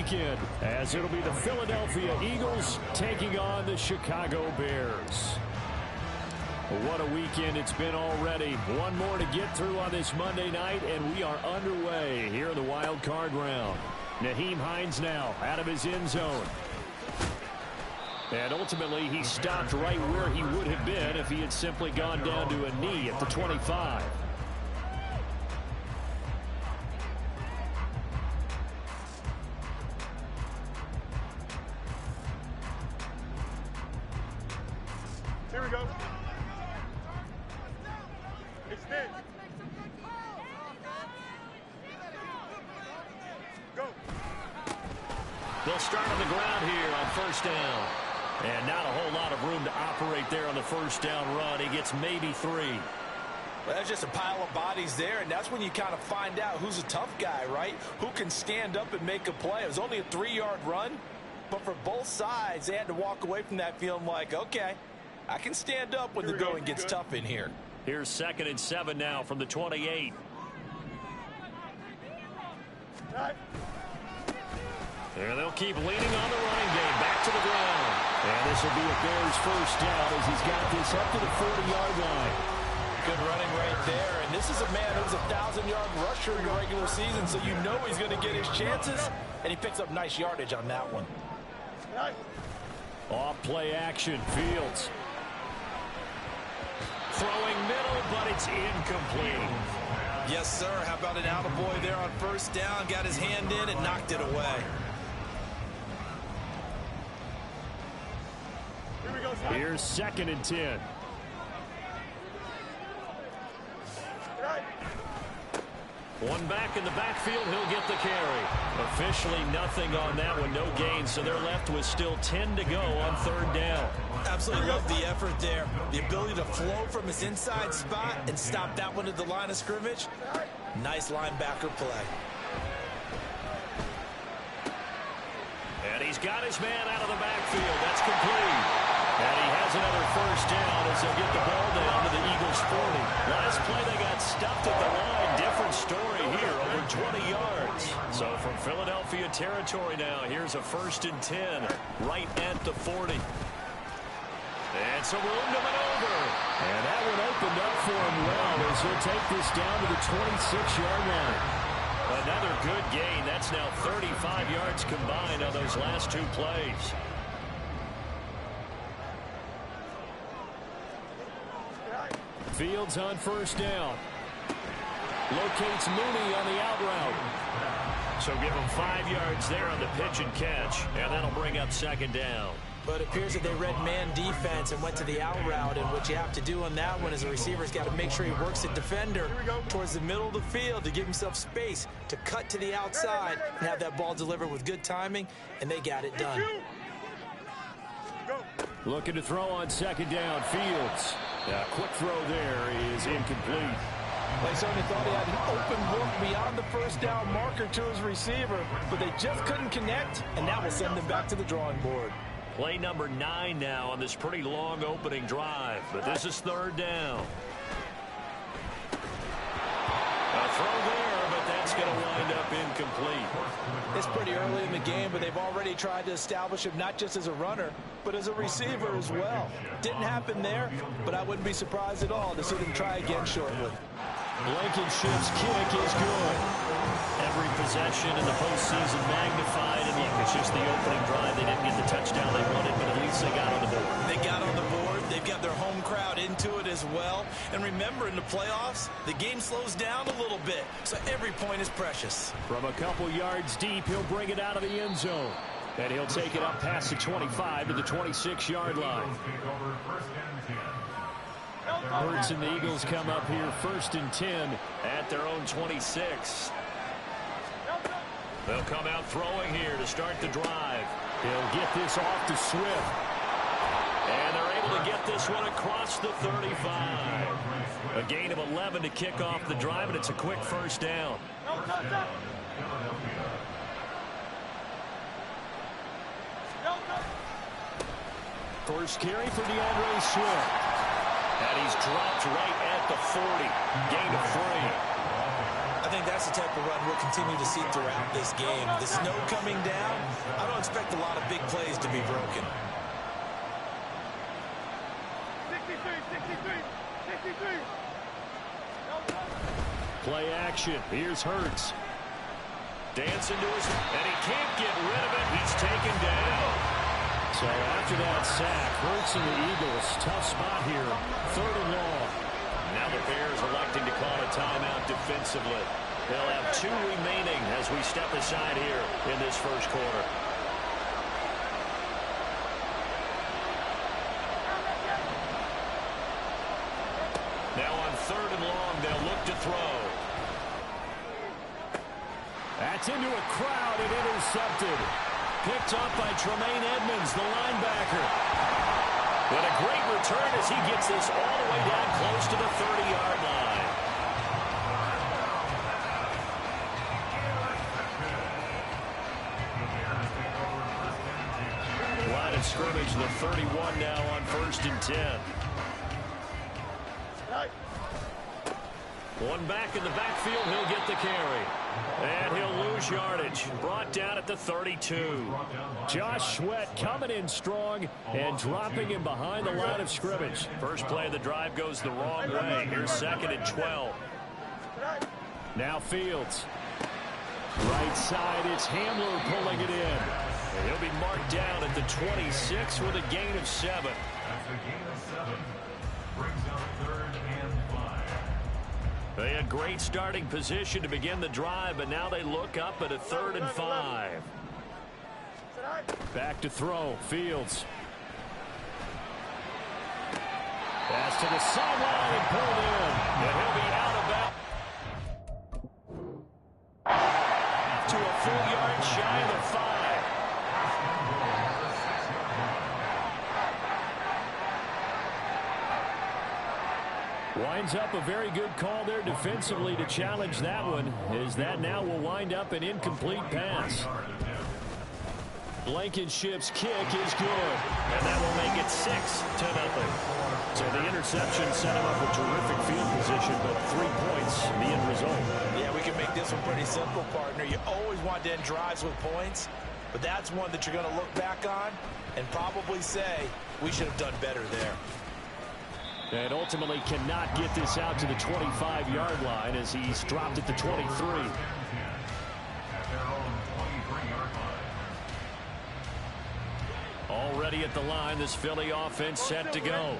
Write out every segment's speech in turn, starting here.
weekend, as it'll be the Philadelphia Eagles taking on the Chicago Bears. What a weekend it's been already. One more to get through on this Monday night, and we are underway here in the wild card round. Nyheim Hines now out of his end zone. And ultimately, he stopped right where he would have been if he had simply gone down to a knee at the 25. Here we go. Extend. Go. They'll start on the ground here on first down. And not a whole lot of room to operate there on the first down run. He gets maybe 3. Well, that's just a pile of bodies there, and that's when you kind of find out who's a tough guy, right? Who can stand up and make a play. It was only a 3-yard run, but for both sides, they had to walk away from that feeling like, okay, I can stand up when the going gets tough in here. Here's 2nd and 7 now from the 28. And they'll keep leaning on the running game. Back to the ground. And this will be a Bears first down as he's got this up to the 40-yard line. Good running right there. And this is a man who's a 1,000-yard rusher in the regular season, so you know he's going to get his chances. And he picks up nice yardage on that one. Off play action. Fields. Throwing middle, but it's incomplete. Yes, sir. How about an attaboy there on first down? Got his hand in and knocked it away. Here's 2nd and 10. One back in the backfield. He'll get the carry. Officially nothing on that one. No gain, so they're left with still 10 to go on 3rd down. Absolutely love the effort there. The ability to flow from his inside spot and stop that one at the line of scrimmage. Nice linebacker play. And he's got his man out of the backfield. That's complete. And he has another first down as they'll get the ball down to the Eagles' 40. Last play they got stuffed at the line. Different story here, over 20 yards. So from Philadelphia territory now, here's a 1st and 10 right at the 40. And some room to maneuver. And that one opened up for him well as he'll take this down to the 26-yard line. Another good gain. That's now 35 yards combined on those last 2 plays. Fields on first down. Locates Mooney on the out route. So give him 5 yards there on the pitch and catch. And that'll bring up 2nd down. But it appears that they read man defense and went to the out route. And what you have to do on that one is a receiver's got to make sure he works the defender towards the middle of the field to give himself space to cut to the outside and have that ball delivered with good timing. And they got it done. Looking to throw on 2nd down. Fields. Quick throw there is incomplete. They certainly thought he had an open look beyond the first down marker to his receiver, but they just couldn't connect, and that will send them back to the drawing board. Play number 9 now on this pretty long opening drive, but this is 3rd down. A throw there, but that's going to wind up incomplete. It's pretty early in the game, but they've already tried to establish him not just as a runner, but as a receiver as well. Didn't happen there, but I wouldn't be surprised at all to see them try again shortly. Blankenship's kick is good. Every possession in the postseason magnified, and it's just the opening drive. They didn't get the touchdown they wanted, but at least they got on the board. They got on the board. They've got their home crowd into it as well. And remember, in the playoffs, the game slows down a little bit, so every point is precious. From a couple yards deep, he'll bring it out of the end zone. And he'll take it up past the 25 to the 26-yard line. Hurts and the Eagles come up here 1st and 10 at their own 26. They'll come out throwing here to start the drive. He'll get this off to Swift. And they're able to get this one across the 35. A gain of 11 to kick off the drive, and it's a quick first down. First carry for DeAndre Swift. And he's dropped right at the 40. Gain of 3. I think that's the type of run we'll continue to see throughout this game. The snow coming down, I don't expect a lot of big plays to be broken. 63. Play action. Here's Hurts. Dancing to his, and he can't get rid of it. He's taken down. So after that sack, Hurts and the Eagles, tough spot here. 3rd and long. Now the Bears electing to call a timeout defensively. They'll have 2 remaining as we step aside here in this first quarter. Now on 3rd and long, they'll look to throw. That's into a crowd and intercepted. Picked up by Tremaine Edmonds, the linebacker. But a great return as he gets this all the way down close to the 30-yard line. Line of scrimmage, the 31 now on 1st and 10. One back in the backfield, he'll get the carry. And he'll lose yardage. Brought down at the 32. Josh Sweat coming in strong and dropping him behind the line of scrimmage. First play of the drive goes the wrong way. Here's 2nd and 12. Now Fields. Right side, it's Hamler pulling it in. And he'll be marked down at the 26 with a gain of 7. That's a gain of 7. Brings up 3rd and 5. They had great starting position to begin the drive, but now they look up at a 3rd and 5. Back to throw. Fields. Pass to the sideline and pulled in. And he'll be out of bounds. To a full yard shy of the 5. Winds up a very good call there defensively to challenge that one, as that now will wind up an incomplete pass. Blankenship's kick is good, and that will make it 6-0. So the interception set him up with terrific field position, but 3 points, the end result. Yeah, we can make this one pretty simple, partner. You always want to end drives with points, but that's one that you're going to look back on and probably say, we should have done better there. And ultimately cannot get this out to the 25-yard line as he's dropped at the 23. At their own 23-yard line. Already at the line, this Philly offense set to go.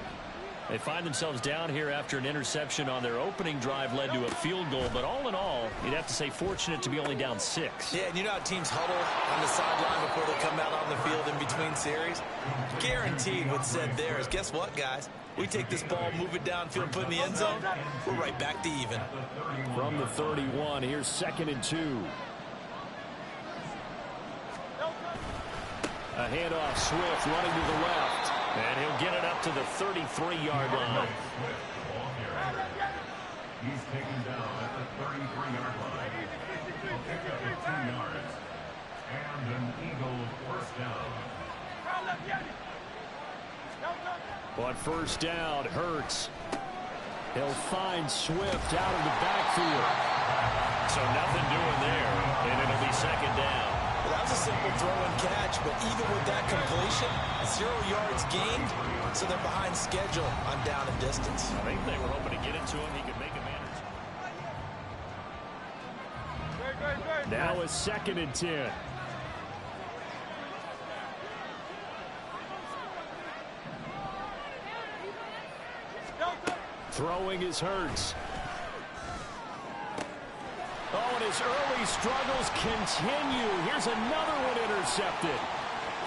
They find themselves down here after an interception on their opening drive led to a field goal. But all in all, you'd have to say fortunate to be only down 6. Yeah, and you know how teams huddle on the sideline before they come out on the field in between series? Guaranteed what's said there is, guess what, guys? We take this ball, move it downfield, put it in the end zone, we're right back to even. From the 31, here's 2nd and 2. A handoff, Swift running to the left. And he'll get it up to the 33-yard line. He's taken down at the 33-yard line. He'll pick up the 2 yards. And an Eagle first down. But first down, Hurts. He'll find Swift out of the backfield. So nothing doing there, and it'll be 2nd down. Well, that was a simple throw and catch, but even with that completion, 0 yards gained, so they're behind schedule on down and distance. I think they were hoping to get it to him. He could make a man. Now a 2nd and 10. Throwing is Hurts. Oh, and his early struggles continue. Here's another one intercepted.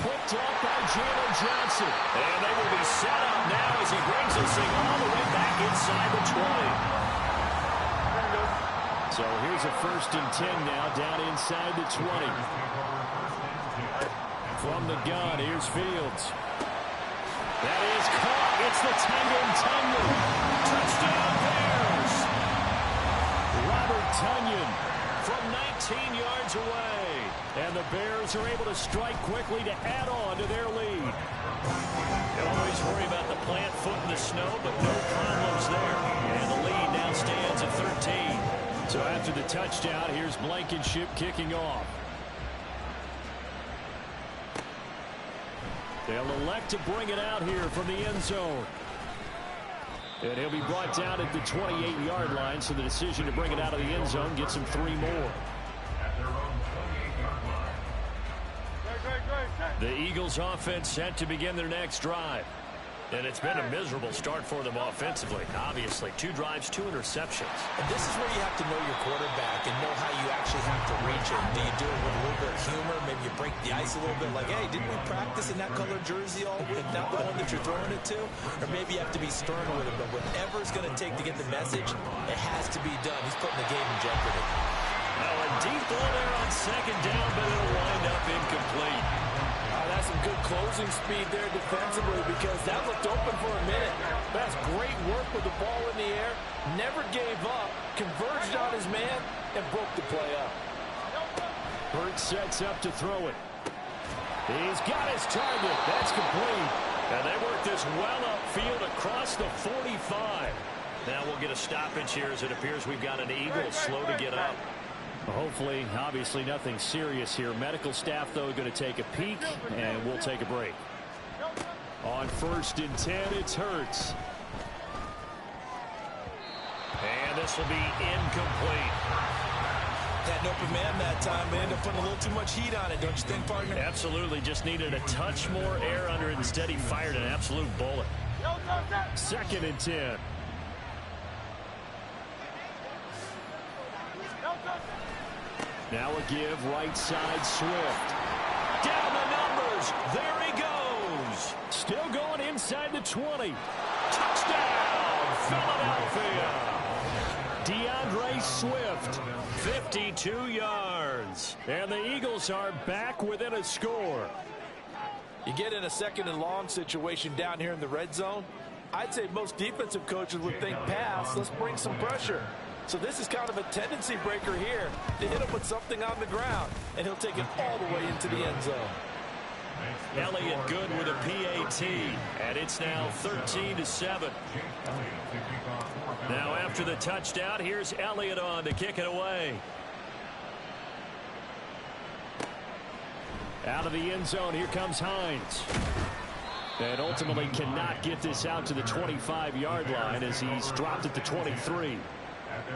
Picked up by Jalen Johnson. And they will be set up now as he brings this thing all the way back inside the 20. So here's a 1st and 10 now down inside the 20. From the gun, here's Fields. That is caught. It's the tight end, Tonyan. Touchdown, Bears. Robert Tonyan from 19 yards away. And the Bears are able to strike quickly to add on to their lead. You always worry about the plant foot in the snow, but no problems there. And the lead now stands at 13. So after the touchdown, here's Blankenship kicking off. They'll elect to bring it out here from the end zone. And he'll be brought down at the 28-yard line, so the decision to bring it out of the end zone gets him 3 more. The Eagles offense set to begin their next drive. And it's been a miserable start for them offensively. Obviously, 2 drives, 2 interceptions. And this is where you have to know your quarterback and know how you actually have to reach him. Do you do it with a little bit of humor? Maybe you break the ice a little bit like, hey, didn't we practice in that color jersey all week? Not the one that you're throwing it to? Or maybe you have to be stern with him. But whatever it's going to take to get the message, it has to be done. He's putting the game in jeopardy. Well, a deep ball there on second down, but it'll wind up incomplete. That's some good closing speed there defensively because that looked open for a minute. That's great work with the ball in the air. Never gave up, converged on his man, and broke the play up. Hurts sets up to throw it. He's got his target. That's complete. And they work this well upfield across the 45. Now we'll get a stoppage here as it appears we've got an Eagle slow to get up. Hopefully, obviously nothing serious here. Medical staff, though, going to take a peek, and we'll take a break. On 1st and 10, it's Hurts. And this will be incomplete. Had an open man that time. They ended up putting a little too much heat on it, don't you think, partner? Absolutely. Just needed a touch more air under it. Instead, he fired an absolute bullet. 2nd and 10. Now a give, right side, Swift. Down the numbers. There he goes. Still going inside the 20. Touchdown, Philadelphia. DeAndre Swift. 52 yards. And the Eagles are back within a score. You get in a 2nd and long situation down here in the red zone. I'd say most defensive coaches would think pass. Let's bring some pressure. So this is kind of a tendency breaker here to hit him with something on the ground, and he'll take it all the way into the end zone. Elliott good with a PAT, and it's now 13-7. Now after the touchdown, here's Elliott on to kick it away. Out of the end zone, here comes Hines. And ultimately cannot get this out to the 25-yard line as he's dropped at the 23.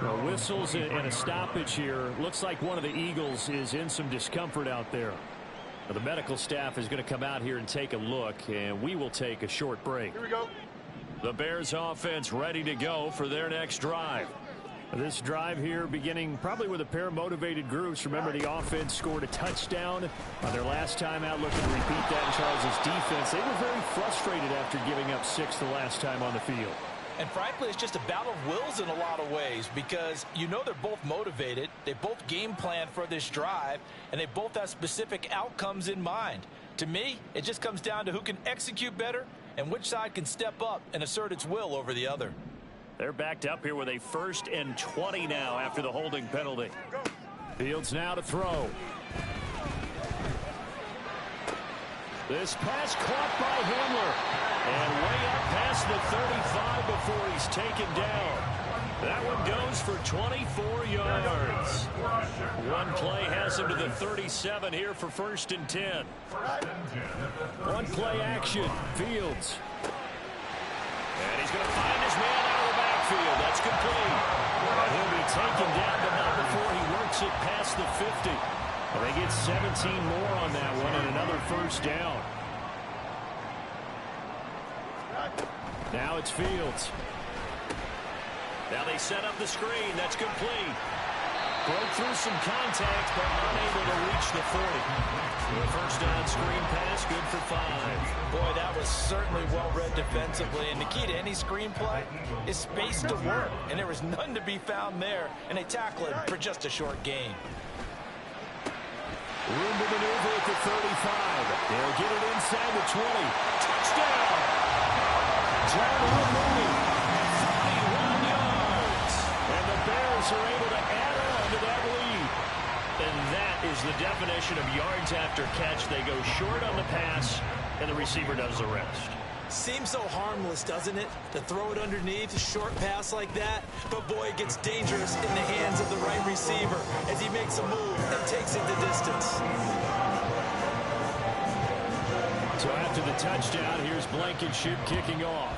Well, whistles and a stoppage here. Looks like one of the Eagles is in some discomfort out there. Now, the medical staff is going to come out here and take a look, and we will take a short break. Here we go. The Bears offense ready to go for their next drive. This drive here beginning probably with a pair of motivated groups. Remember, the offense scored a touchdown on their last time out. Looking to repeat that in Charles' defense. They were very frustrated after giving up 6 the last time on the field. And frankly, it's just a battle of wills in a lot of ways because you know they're both motivated. They both game plan for this drive, and they both have specific outcomes in mind. To me, it just comes down to who can execute better and which side can step up and assert its will over the other. They're backed up here with a 1st and 20 now after the holding penalty. Fields now to throw. This pass caught by Hamler. And way up past the 35 before he's taken down. That one goes for 24 yards. One play has him to the 37 here for 1st and 10. One play action. Fields. And he's going to find his man out of the backfield. That's complete. And he'll be taken down, but not before he works it past the 50. And they get 17 more on that one and another 1st down. Now it's Fields. Now they set up the screen. That's complete. Broke through some contact, but unable to reach the 40. The 1st down screen pass, good for 5. Boy, that was certainly well-read defensively. And the key to any screen play is space to work. And there was none to be found there. And they tackle it for just a short gain. Room to maneuver at the 35. They'll get it inside the 20. Touchdown! John Mooney, 41 yards. And the Bears are able to add on to that lead. And that is the definition of yards after catch. They go short on the pass, and the receiver does the rest. Seems so harmless, doesn't it? To throw it underneath, a short pass like that. But boy, it gets dangerous in the hands of the right receiver as he makes a move and takes it the distance. So after the touchdown, here's Blankenship kicking off.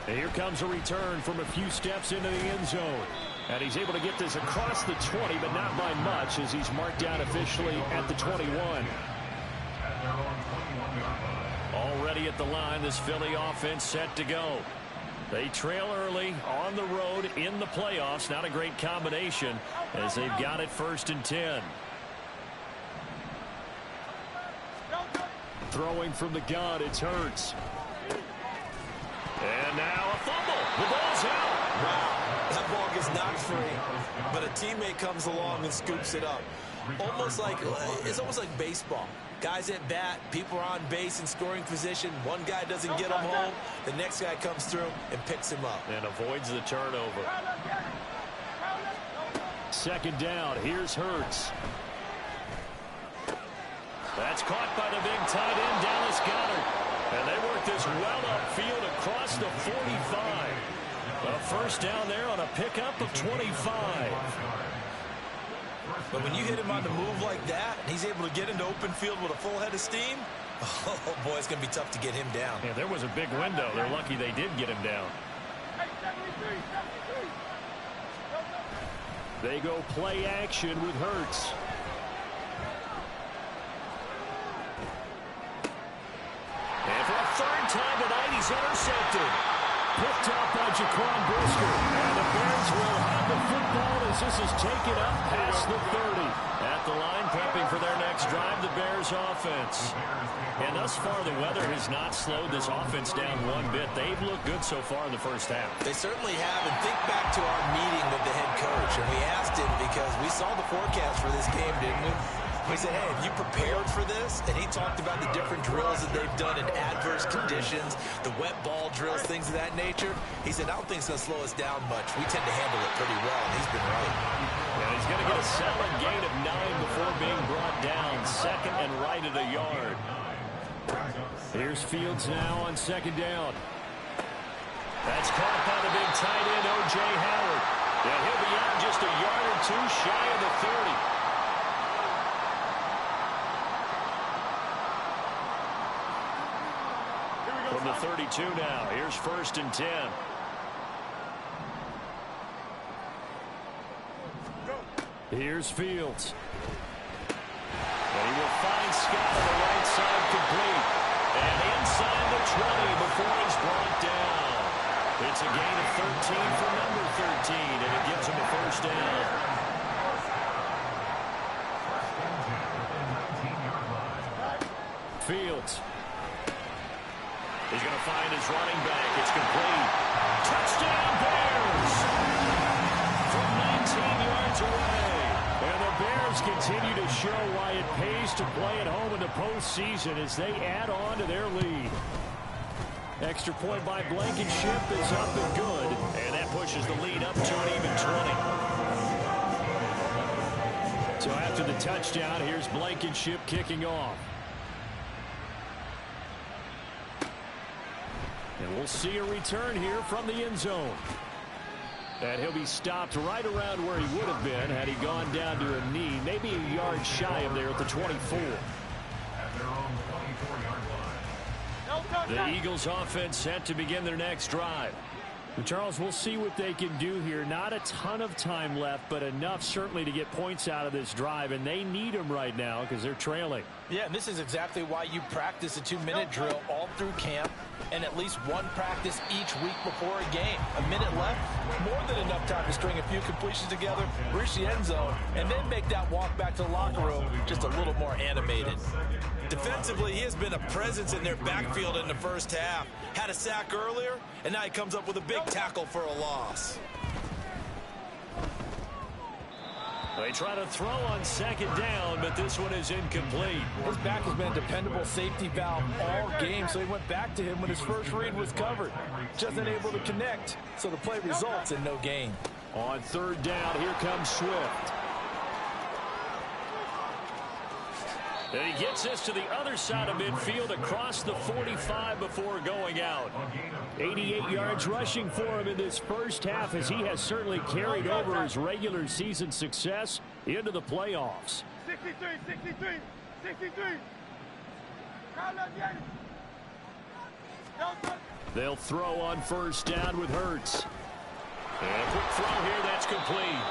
And here comes a return from a few steps into the end zone. And he's able to get this across the 20, but not by much, as he's marked down officially at the 21. Already at the line, this Philly offense set to go. They trail early on the road in the playoffs. Not a great combination as they've got it 1st and 10. Throwing from the gun, it's Hurts. And now a fumble. The ball's out. Wow, that ball gets knocked free, but a teammate comes along and scoops it up. It's almost like baseball. Guys at bat, people are on base in scoring position. One guy doesn't get him home. The next guy comes through and picks him up. And avoids the turnover. 2nd down. Here's Hurts. That's caught by the big tight end, Dallas Goedert. And they work this well upfield across the 45. A 1st down there on a pickup of 25. But when you hit him on the move like that, and he's able to get into open field with a full head of steam, oh boy, it's going to be tough to get him down. Yeah, there was a big window. They're lucky they did get him down. They go play action with Hurts. And for a 3rd time tonight, he's intercepted. Picked up by Jaquan Brisker. And the Bears will have the football as this is taken up past the 30. At the line, prepping for their next drive, the Bears offense. And thus far, the weather has not slowed this offense down one bit. They've looked good so far in the 1st half. They certainly have. And think back to our meeting with the head coach. And we asked him because we saw the forecast for this game, didn't we? We said, hey, have you prepared for this? And he talked about the different drills that they've done in adverse conditions, the wet ball drills, things of that nature. He said, I don't think it's going to slow us down much. We tend to handle it pretty well, and he's been right. And he's going to get a solid gain of 9 before being brought down. 2nd and right at a yard. Here's Fields now on 2nd down. That's caught by the big tight end, O.J. Howard. And he'll be out just a yard or 2 shy of the 30. From the 32 now, here's 1st and 10. Here's Fields. And he will find Scott on the right side complete. And inside the 20 before he's brought down. It's a gain of 13 for number 13, and it gives him a 1st down. Fields. He's going to find his running back. It's complete. Touchdown, Bears! From 19 yards away. And the Bears continue to show why it pays to play at home in the postseason as they add on to their lead. Extra point by Blankenship is up and good. And that pushes the lead up to an even 20. So after the touchdown, here's Blankenship kicking off. And we'll see a return here from the end zone. And he'll be stopped right around where he would have been had he gone down to a knee, maybe a yard shy of there at the 24. The Eagles offense set to begin their next drive. Charles, we'll see what they can do here. Not a ton of time left, but enough certainly to get points out of this drive, and they need them right now because they're trailing. Yeah, and this is exactly why you practice a 2-minute drill all through camp and at least one practice each week before a game. A minute left, more than enough time to string a few completions together, reach the end zone, and then make that walk back to the locker room just a little more animated. Defensively, he has been a presence in their backfield in the 1st half. Had a sack earlier, and now he comes up with a big tackle for a loss. They try to throw on 2nd down, but this one is incomplete. His back has been a dependable safety valve all game, so he went back to him when his first read was covered. Just unable to connect, so the play results in no gain. On 3rd down, here comes Swift. And he gets this to the other side of midfield across the 45 before going out. 88 yards rushing for him in this first half, as he has certainly carried over his regular season success into the playoffs. 63, 63, 63. They'll throw on first down with Hurts. And a quick throw here, that's complete.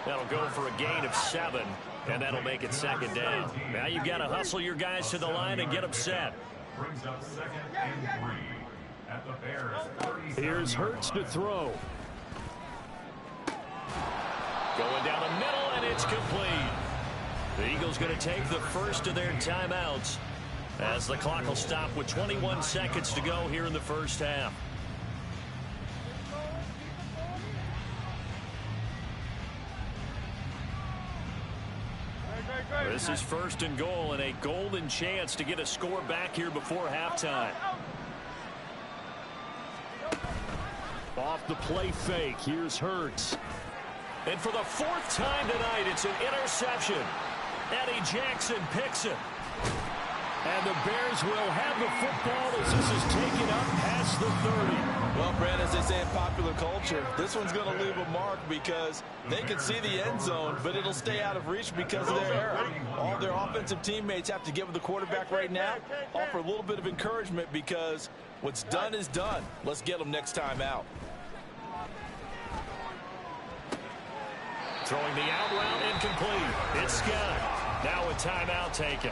That'll go for a gain of 7, and that'll make it second down. Now you've got to hustle your guys to the line and get them set. Brings up 2nd and 3 at the Bears 37. Here's Hurts to throw. Going down the middle, and it's complete. The Eagles going to take the first of their timeouts as the clock will stop with 21 seconds to go here in the first half. This is 1st and goal, and a golden chance to get a score back here before halftime. Off the play fake, here's Hurts. And for the 4th time tonight, it's an interception. Eddie Jackson picks it. And the Bears will have the football as this is taken up past the 30. Well, Brad, as they say in popular culture, this one's going to leave a mark because they can see the end zone, but it'll stay out of reach because of their error. All their offensive teammates have to give the quarterback right now, offer a little bit of encouragement because what's done is done. Let's get them next time out. Throwing the out route incomplete. It's Scott. Now a timeout taken.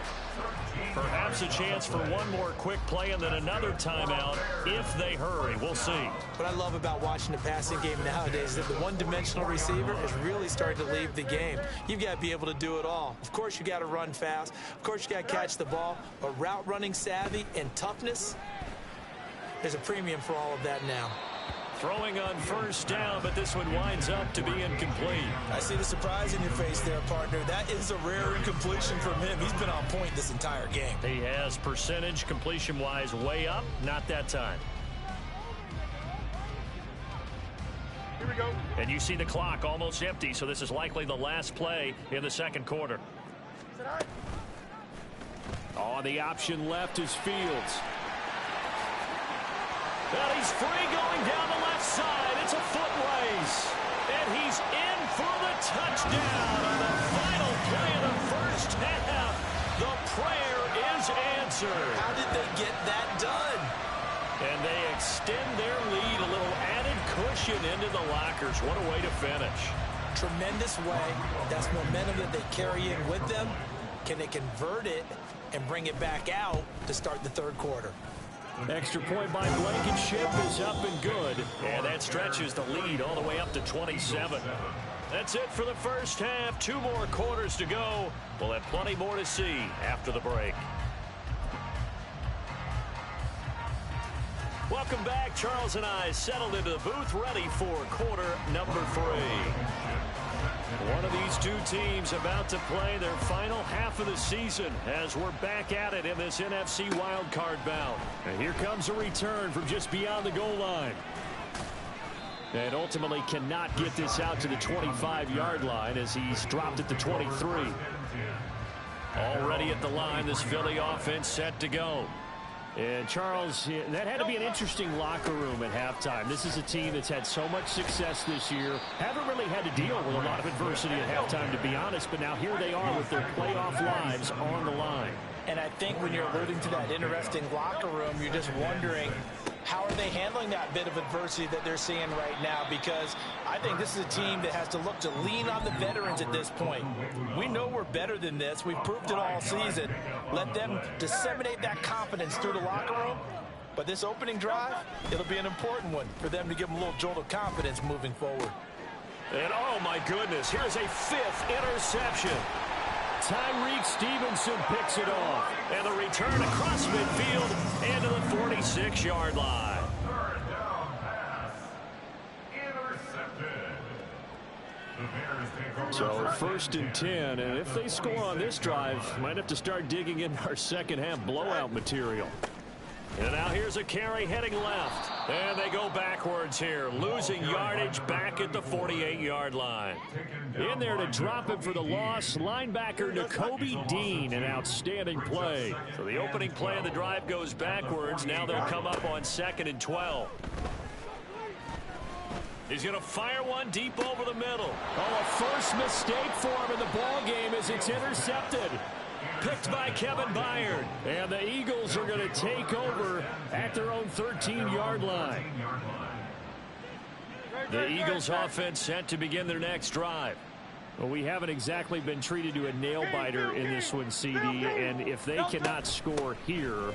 Perhaps a chance for one more quick play and then another timeout if they hurry. We'll see. What I love about watching the passing game nowadays is that the one-dimensional receiver is really starting to leave the game. You've got to be able to do it all. Of course, you got to run fast. Of course, you got to catch the ball. But route running savvy and toughness, there's a premium for all of that now. Throwing on first down, but this one winds up to be incomplete. I see the surprise in your face there, partner. That is a rare incompletion from him. He's been on point this entire game. He has percentage completion-wise way up. Not that time. Here we go. And you see the clock almost empty, so this is likely the last play in the second quarter. On the option left is Fields. And he's free going down the left side. It's a foot race. And he's in for the touchdown on the final play of the first half. The prayer is answered. How did they get that done? And they extend their lead, a little added cushion into the lockers. What a way to finish. Tremendous way. That's momentum that they carry in with them. Can they convert it and bring it back out to start the third quarter? Extra point by Blankenship is up and good. And that stretches the lead all the way up to 27. That's it for the first half. 2 more quarters to go. We'll have plenty more to see after the break. Welcome back. Charles and I settled into the booth, ready for quarter number 3. One of these two teams about to play their final half of the season as we're back at it in this NFC wildcard bout. And here comes a return from just beyond the goal line. And ultimately cannot get this out to the 25-yard line as he's dropped at the 23. Already at the line, this Philly offense set to go. And Charles, that had to be an interesting locker room at halftime. This is a team that's had so much success this year. Haven't really had to deal with a lot of adversity at halftime, to be honest. But now here they are with their playoff lives on the line. And I think when you're alluding to that interesting locker room, you're just wondering, how are they handling that bit of adversity that they're seeing right now? Because I think this is a team that has to look to lean on the veterans at this point. We know we're better than this. We've proved it all season. Let them disseminate that confidence through the locker room. But this opening drive, it'll be an important one for them to give them a little jolt of confidence moving forward. And oh my goodness, here's a 5th interception. Tyreek Stevenson picks it off. And the return across midfield and to the 46-yard line. Third down pass. Intercepted. The Bears take over. So 1st and 10, and if they score on this drive, might have to start digging in our second half blowout material. And now here's a carry heading left. And they go backwards here, losing yardage back at the 48-yard line. In there to drop it for the loss, linebacker Nakobe Dean, an outstanding play. So the opening play of the drive goes backwards. Now they'll come up on 2nd and 12. He's going to fire one deep over the middle. Oh, a first mistake for him in the ball game as it's intercepted. Picked by Kevin Byard. And the Eagles are going to take over at their own 13-yard line. The Eagles offense set to begin their next drive. Well, we haven't exactly been treated to a nail-biter in this one, CD, and if they cannot score here,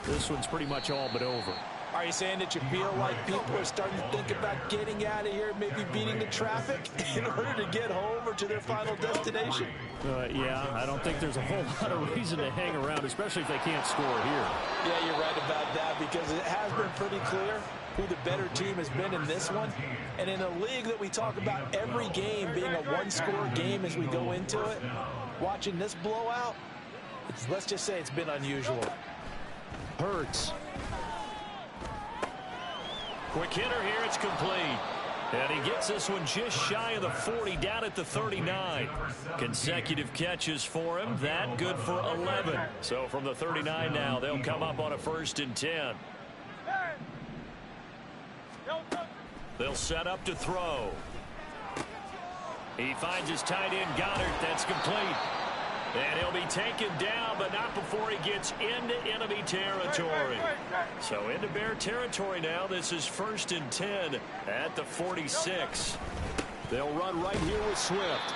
this one's pretty much all but over. Are you saying that you feel like people are starting to think about getting out of here, maybe beating the traffic in order to get home or to their final destination? Yeah, I don't think there's a whole lot of reason to hang around, especially if they can't score here. Yeah, you're right about that because it has been pretty clear who the better team has been in this one. And in a league that we talk about every game being a one-score game as we go into it, watching this blowout, let's just say it's been unusual. Hurts. Quick hitter here, it's complete. And he gets this one just shy of the 40, down at the 39. Consecutive catches for him, that good for 11. So from the 39 now, they'll come up on a 1st and 10. They'll set up to throw. He finds his tight end, Goddard. That's complete. And he'll be taken down, but not before he gets into enemy territory. So into Bear territory now. This is 1st and 10 at the 46. They'll run right here with Swift.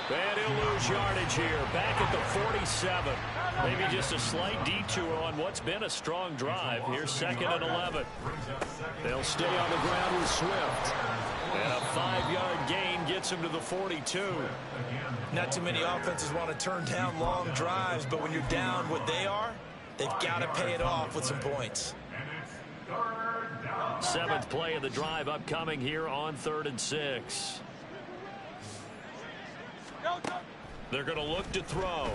And he'll lose yardage here, back at the 47. Maybe just a slight detour on what's been a strong drive. Here's 2nd and 11. They'll stay on the ground with Swift. And a 5-yard gain gets him to the 42. Not too many offenses want to turn down long drives, but when you're down what they are, they've got to pay it off with some points. 7th play of the drive upcoming here on 3rd and 6. They're going to look to throw.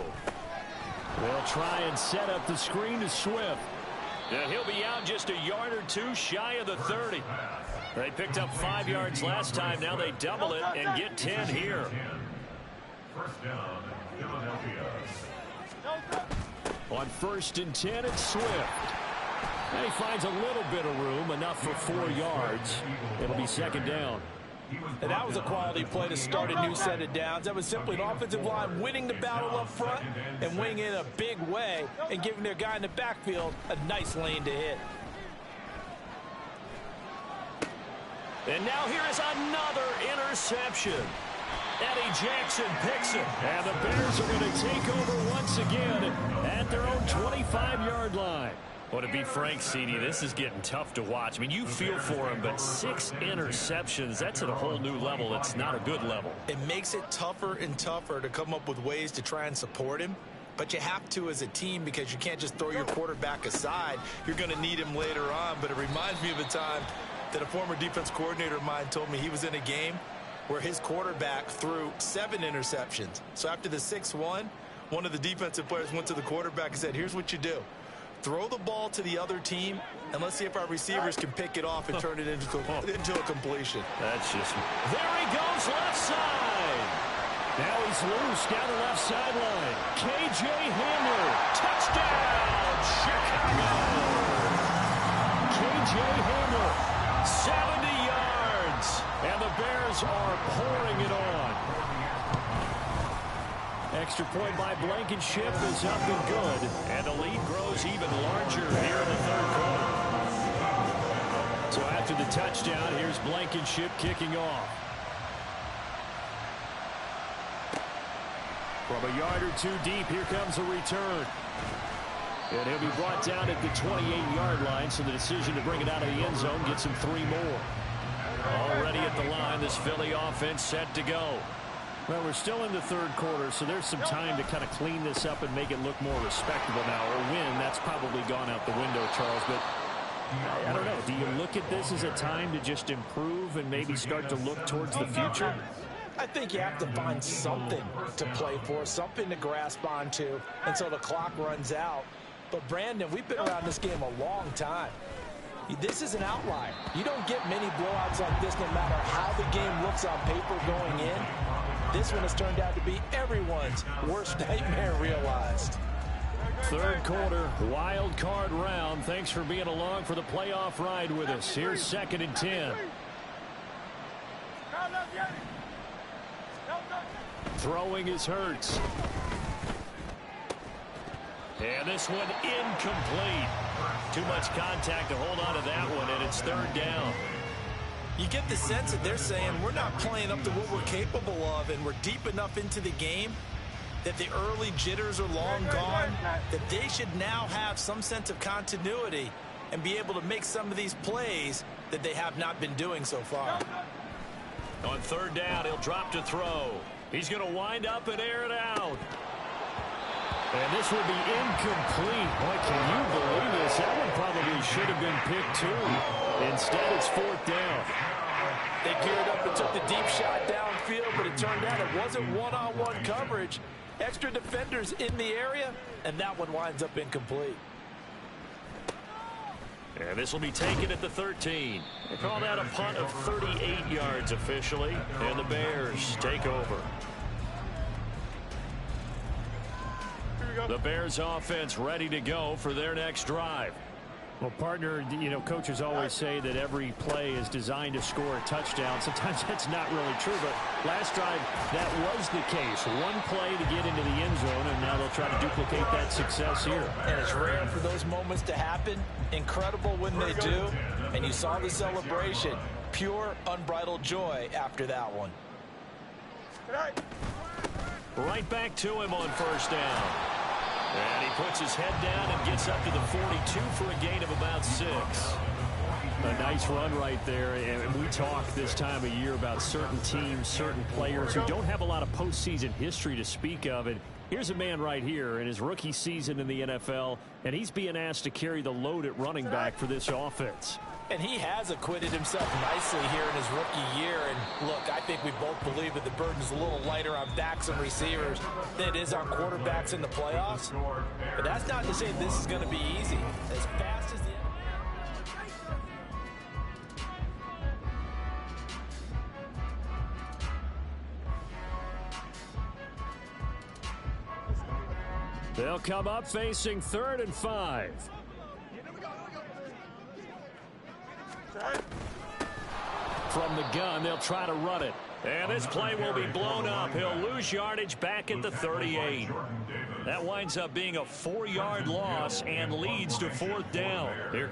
They'll try and set up the screen to Swift. And he'll be out just a yard or two shy of the 30. They picked up 5 yards last time. Now they double it and get 10 here. First down, Philadelphia. On 1st and 10, it's Swift. And he finds a little bit of room, enough for 4 yards. It'll be 2nd down. And that was a quality play to start a new set of downs. That was simply an offensive line winning the battle up front and winning it in a big way and giving their guy in the backfield a nice lane to hit. And now here is another interception. Eddie Jackson picks it. And the Bears are going to take over once again at their own 25-yard line. Well, to be frank, CD, this is getting tough to watch. I mean, you feel for him, but 6 interceptions, that's at a whole new level. It's not a good level. It makes it tougher and tougher to come up with ways to try and support him. But you have to as a team because you can't just throw your quarterback aside. You're going to need him later on. But it reminds me of a time that a former defense coordinator of mine told me he was in a game where his quarterback threw 7 interceptions. So after the 6th one of the defensive players went to the quarterback and said, here's what you do. Throw the ball to the other team, and let's see if our receivers can pick it off and turn it into a completion. That's just... There he goes, left side. Now he's loose down the left sideline. K.J. Hamler. Touchdown, Chicago. K.J. Hamler. 70 yards. And the Bears are pouring it on. Extra point by Blankenship is up and good. And the lead grows even larger here in the 3rd quarter. So after the touchdown, here's Blankenship kicking off. From a yard or 2 deep, here comes a return. And he'll be brought down at the 28-yard line, so the decision to bring it out of the end zone gets him 3 more. Already at the line, this Philly offense set to go. Well, we're still in the 3rd quarter, so there's some time to kind of clean this up and make it look more respectable now. Or win, that's probably gone out the window, Charles. But I don't know. Do you look at this as a time to just improve and maybe start to look towards the future? I think you have to find something to play for, something to grasp onto until the clock runs out. But, Brandon, we've been around this game a long time. This is an outlier. You don't get many blowouts like this no matter how the game looks on paper going in. This one has turned out to be everyone's worst nightmare realized. Third quarter, wild card round. Thanks for being along for the playoff ride with us. Here's 2nd and 10. Throwing is Hurts. And this one incomplete. Too much contact to hold on to that one, and it's 3rd down. You get the sense that they're saying we're not playing up to what we're capable of, and we're deep enough into the game that the early jitters are long gone, that they should now have some sense of continuity and be able to make some of these plays that they have not been doing so far. On 3rd down, he'll drop to throw. He's going to wind up and air it out. And this will be incomplete. Boy, can you believe this? That one probably should have been picked too. Instead, it's 4th down. They geared up and took the deep shot downfield, but it turned out it wasn't one-on-one coverage. Extra defenders in the area, and that one winds up incomplete. And this will be taken at the 13. They call that a punt of 38 yards officially, and the Bears take over. The Bears offense ready to go for their next drive. Well, partner, coaches always say that every play is designed to score a touchdown. Sometimes that's not really true, but last drive, that was the case. One play to get into the end zone, and now they'll try to duplicate that success here. And it's rare for those moments to happen. Incredible when they do. And you saw the celebration. Pure, unbridled joy after that one. Right back to him on 1st down. And he puts his head down and gets up to the 42 for a gain of about 6. A nice run right there. And we talk this time of year about certain teams, certain players who don't have a lot of postseason history to speak of. And here's a man right here in his rookie season in the NFL, and he's being asked to carry the load at running back for this offense. And he has acquitted himself nicely here in his rookie year. And look, I think we both believe that the burden's a little lighter on backs and receivers than it is on quarterbacks in the playoffs. But that's not to say this is going to be easy. As fast as They'll come up facing 3rd and 5. From the gun, they'll try to run it. And this play will be blown up. He'll lose yardage back at the 38. That winds up being a 4-yard loss and leads to 4th down. Here